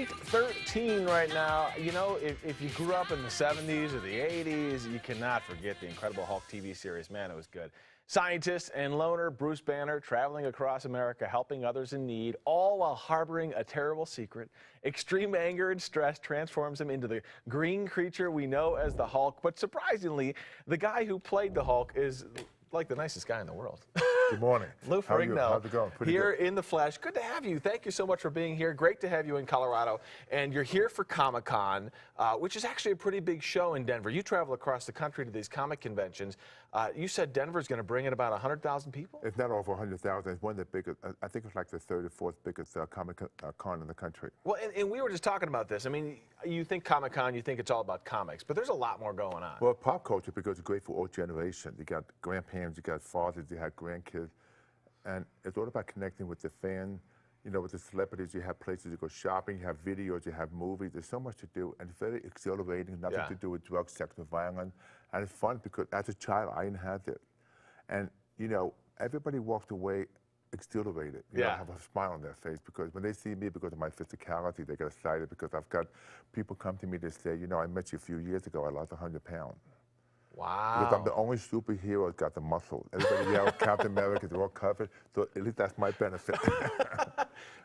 8:13 right now. You know, if you grew up in the 70s or the 80s, you cannot forget the Incredible Hulk TV series. Man, it was good. Scientist and loner Bruce Banner traveling across America, helping others in need, all while harboring a terrible secret. Extreme anger and stress transforms him into the green creature we know as the Hulk. But surprisingly, the guy who played the Hulk is like the nicest guy in the world. Good morning. Lou Ferrigno, how's it going? Pretty here good. in the flesh. Good to have you. Thank you so much for being here. Great to have you in Colorado. And you're here for Comic-Con, which is actually a pretty big show in Denver. You travel across the country to these comic conventions. You said Denver's going to bring in about 100,000 people? It's not over 100,000. It's one of the biggest, I think it's like the third or fourth biggest Comic-Con in the country. Well, and we were just talking about this. I mean, you think Comic-Con, you think it's all about comics, but there's a lot more going on. Well, pop culture, because it's great for all generations. You got grandparents, you got fathers, you have grandkids. And it's all about connecting with the fan, you know, with the celebrities. You have places to go shopping, you have videos, you have movies. There's so much to do, and it's very exhilarating, nothing to do with drugs, sex, or violence. And it's fun because as a child, I didn't have it. And, you know, everybody walked away exhilarated. You know, have a smile on their face because when they see me because of my physicality, they get excited because I've got people come to me to say, you know, I met you a few years ago, I lost 100 pounds. Wow. Because I'm the only superhero that's got the muscle. Everybody yells Captain America, they're all covered, so at least that's my benefit.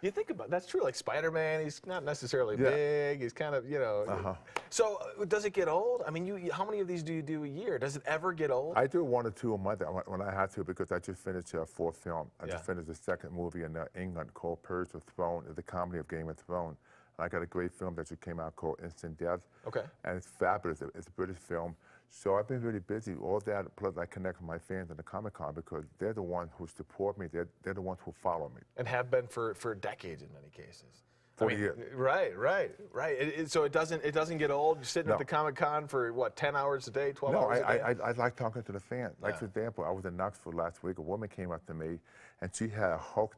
You think about that's true. Like Spider-Man, he's not necessarily big. He's kind of, you know. So does it get old? I mean, how many of these do you do a year? Does it ever get old? I do 1 or 2 a month when I have to because I just finished a 4th film. I just finished the 2nd movie in England called Purge of Throne, the comedy of Game of Thrones. And I got a great film that just came out called Instant Death. Okay. And it's fabulous. It's a British film. So I've been really busy. All that, plus I connect with my fans at the Comic-Con because they're the ones who support me. They're the ones who follow me. And have been for decades in many cases. 40 years. Right. So it doesn't get old. You're sitting at the Comic-Con for what, 10 hours a day, 12 hours a day? I like talking to the fans. Like for example, I was in Knoxville last week. A woman came up to me, and she had a Hulk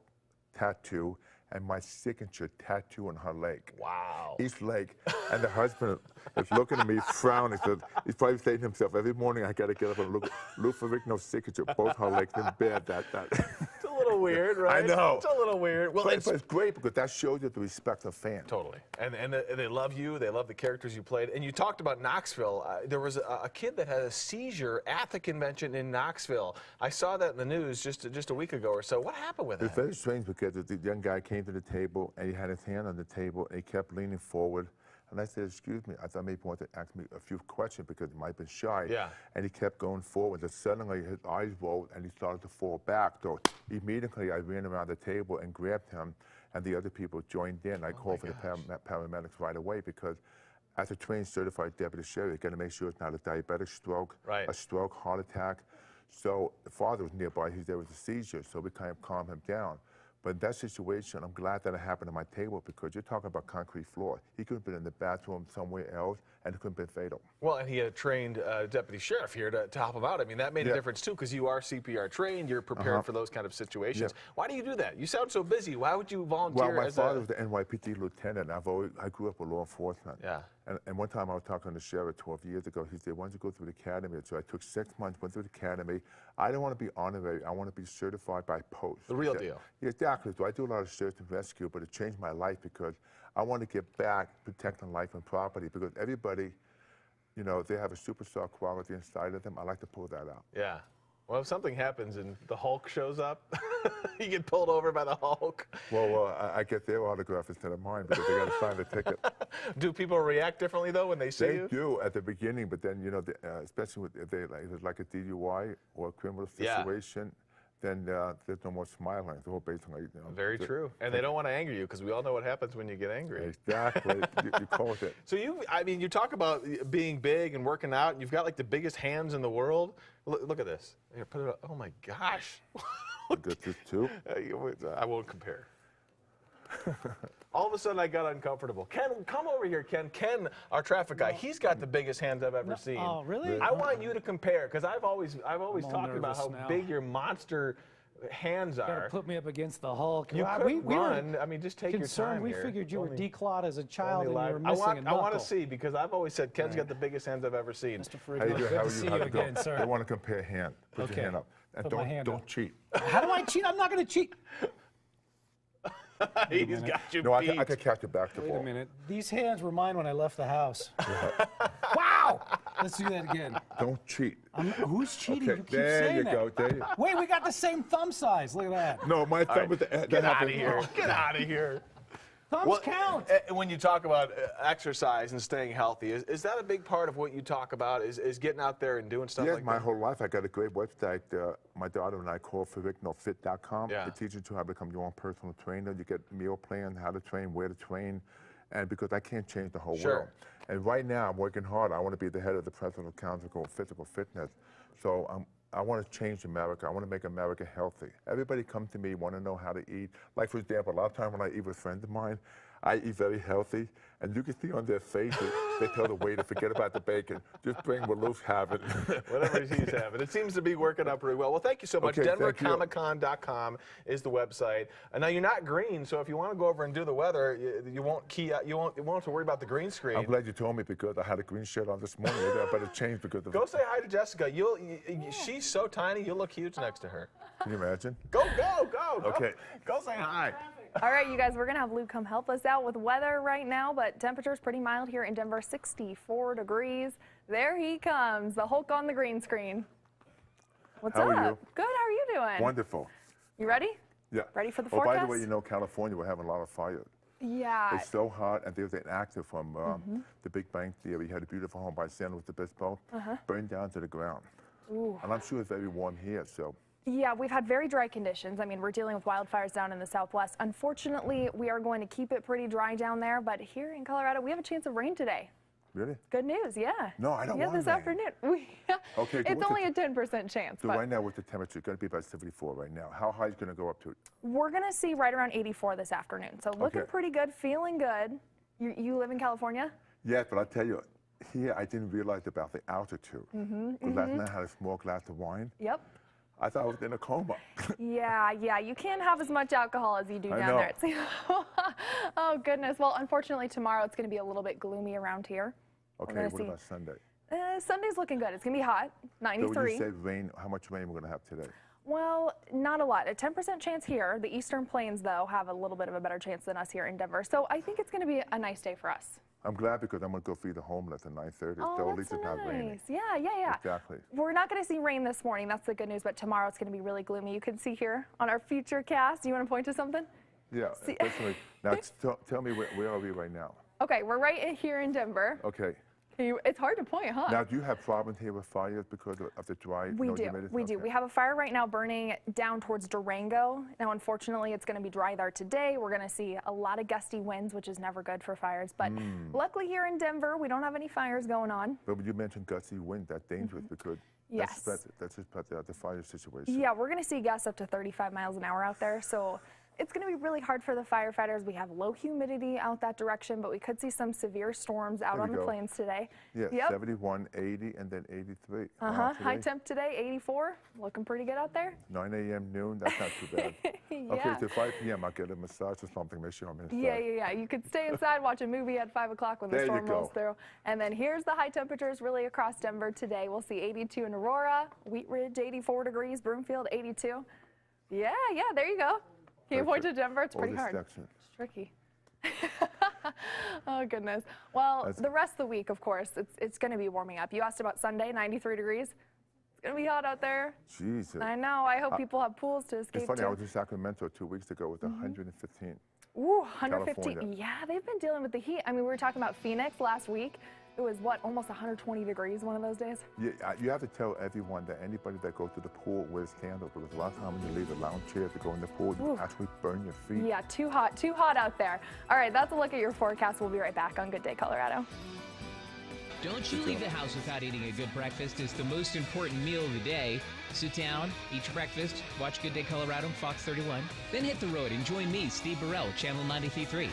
tattoo and my signature tattoo on her leg. Wow. Each leg. And the husband is looking at me, frowning. He's probably saying to himself, every morning I got to get up and look at Lou Ferrigno's signature, both her legs in bed. It's a little weird, right? I know. It's a little weird. Well, but it's great because that shows you the respect of fans. Totally. And they love you. They love the characters you played. And you talked about Knoxville. There was a kid that had a seizure at the convention in Knoxville. I saw that in the news just a week ago or so. What happened with that? It's very strange because the young guy came to the table and he had his hand on the table and he kept leaning forward. And I said, excuse me, I thought maybe he wanted to ask me a few questions because he might have been shy. Yeah. And he kept going forward. And suddenly his eyes rolled and he started to fall back. So immediately I ran around the table and grabbed him and the other people joined in. I called for the paramedics right away because as a trained certified deputy sheriff, you got to make sure it's not a diabetic stroke, a stroke, heart attack. So the father was nearby, there was a seizure, so we kind of calmed him down. But in that situation, I'm glad that it happened at my table because you're talking about concrete floor. He could have been in the bathroom somewhere else, and it could have been fatal. Well, and he had a trained deputy sheriff here to help him out. I mean, that made a difference, too, because you are CPR trained. You're prepared for those kind of situations. Why do you do that? You sound so busy. Why would you volunteer? Well, my father was the NYPD lieutenant, and I grew up with law enforcement. Yeah. And one time I was talking to the sheriff 12 years ago. He said, why don't you go through the academy? So I took 6 months, went through the academy. I didn't want to be honorary. I want to be certified by post. The real deal. Yeah, exactly. So I do a lot of search and rescue, but it changed my life because I want to get back protecting life and property because everybody, you know, they have a superstar quality inside of them. I like to pull that out. Yeah. Well, if something happens and the Hulk shows up, you get pulled over by the Hulk. Well, I get their autograph instead of mine because they got to sign the ticket. Do people react differently, though, when they see you? They do at the beginning, but then, you know, especially if it's like a DUI or a criminal situation, then there's no more smiling. It's all basically, you know. Very true. And they don't want to anger you because we all know what happens when you get angry. Exactly. you called it. So you talk about being big and working out, and you've got like the biggest hands in the world. Look at this. Here, put it up. Oh my gosh. Good too. I won't compare. All of a sudden, I got uncomfortable. Ken, come over here, Ken. Ken, our traffic guy, he's got the biggest hands I've ever seen. Oh, really? I want you to compare, because I've always talked about how big your monster hands are. You got to put me up against the Hulk. You could run. I mean, just take your time here. We figured you were declawed as a child and you were missing a knuckle. I want to see, because I've always said Ken's got the biggest hands I've ever seen. Mr. Ferrigno, good to see you again, sir. I want to compare hand. Put your hand up. And don't cheat. How do I cheat? I'm not going to cheat. He's got you No, beat. I could catch a basketball. Wait a minute. These hands were mine when I left the house. Wow! Let's do that again. Don't cheat. Who's cheating? Okay, You keep there saying you that. go. There you. Wait, we got the same thumb size. Look at that. No, my thumb was the. Get out of here. Get out of here. Thumbs count. When you talk about exercise and staying healthy, is that a big part of what you talk about? Is getting out there and doing stuff like that? My whole life. I got a great website. My daughter and I call Ferrignofit.com. Yeah. It teaches you how to become your own personal trainer. You get meal plan, how to train, where to train, and because I can't change the whole world. And right now I'm working hard. I want to be the head of the President of Council of Physical Fitness. So I want to change America. I want to make America healthy. Everybody come to me, want to know how to eat. Like, for example, a lot of times when I eat with friends of mine, I eat very healthy, and you can see on their faces, they tell the waiter, forget about the bacon. Just bring what Luke's having. Whatever he's having. It seems to be working out pretty well. Well, thank you so much. Okay, DenverComicCon.com is the website. And now you're not green, so if you want to go over and do the weather, you won't have to worry about the green screen. I'm glad you told me because I had a green shirt on this morning. Maybe I better change because of. Go say hi to Jessica. She's so tiny, you'll look huge next to her. Can you imagine? Go. Okay. Go say hi. All right, you guys, we're going to have Luke come help us out with weather right now, but temperature's pretty mild here in Denver, 64 degrees. There he comes, the Hulk on the green screen. What's up? How are you? Good, how are you doing? Wonderful. You ready? Yeah. Ready for the Oh, by forecast? the way, you know, California, we're having a lot of fire. Yeah. It's so hot, and there's an actor from the Big Bang Theory. He had a beautiful home by San Luis Obispo, burned down to the ground. Ooh. And I'm sure it's very warm here, so. Yeah, we've had very dry conditions. I mean, we're dealing with wildfires down in the southwest. Unfortunately, we are going to keep it pretty dry down there, but here in Colorado, we have a chance of rain today. Really? Good news, yeah. No, I don't want this rain. afternoon. Okay, It's only a 10% chance. So but right now, with the temperature, it's going to be about 74 right now. How high is it going to go up to? We're going to see right around 84 this afternoon. So looking Okay. pretty good, feeling good. You live in California? Yes, but I tell you, here I didn't realize about the altitude. Because last night I had a small glass of wine. Yep. I thought I was in a coma. Yeah, you can't have as much alcohol as you do I down know. there. Oh, goodness. Well, unfortunately, tomorrow it's going to be a little bit gloomy around here. Okay, gonna what see. about Sunday? Sunday's looking good. It's going to be hot, So 93. when you say rain, how much rain we're going to have today? Well, not a lot. A 10% chance here. The Eastern Plains, though, have a little bit of a better chance than us here in Denver. So I think it's going to be a nice day for us. I'm glad because I'm going to go feed the homeless at 9:30. Oh, so at that's least so it's not raining. nice. Yeah. Exactly. We're not going to see rain this morning. That's the good news. But tomorrow it's going to be really gloomy. You can see here on our future cast. You want to point to something? Yeah, definitely. Now, tell me where are we right now? Okay, we're right here in Denver. Okay. It's hard to point, huh? Now, do you have problems here with fires because of the dry? We do. We do. We have a fire right now burning down towards Durango. Now, unfortunately, it's going to be dry there today. We're going to see a lot of gusty winds, which is never good for fires. But luckily here in Denver, we don't have any fires going on. But when you mentioned gusty wind, that's dangerous because Yes. that's just the fire situation. Yeah, we're going to see gusts up to 35 miles an hour out there. So it's going to be really hard for the firefighters. We have low humidity out that direction, but we could see some severe storms out There on we the go. plains today. Yeah, Yep. 71, 80, and then 83. High temp today, 84. Looking pretty good out there. 9 a.m., noon, that's not too bad. Yeah. Okay, so 5 p.m., I'll get a massage or something, make sure I'm inside. Yeah. You could stay inside, watch a movie at 5 o'clock when the There you storm rolls go. through. And then here's the high temperatures really across Denver today. We'll see 82 in Aurora, Wheat Ridge, 84 degrees, Broomfield, 82. Yeah, there you go. Can you point to Denver? It's pretty hard. Section. It's tricky. Oh, goodness. Well, the rest of the week, of course, it's going to be warming up. You asked about Sunday, 93 degrees. It's going to be hot out there. Jesus. I know. I hope people have pools to escape It's funny, to. I was in Sacramento 2 weeks ago with 115. Ooh, 115. California. Yeah, they've been dealing with the heat. I mean, we were talking about Phoenix last week. It was, what, almost 120 degrees one of those days? Yeah, you have to tell everyone that anybody that goes to the pool wears sandals because a lot of times when you leave the lounge chair to go in the pool, you actually burn your feet. Yeah, too hot out there. All right, that's a look at your forecast. We'll be right back on Good Day Colorado. Don't you leave the house without eating a good breakfast. It's the most important meal of the day. Sit down, eat your breakfast, watch Good Day Colorado, Fox 31. Then hit the road and join me, Steve Burrell, Channel 93.3.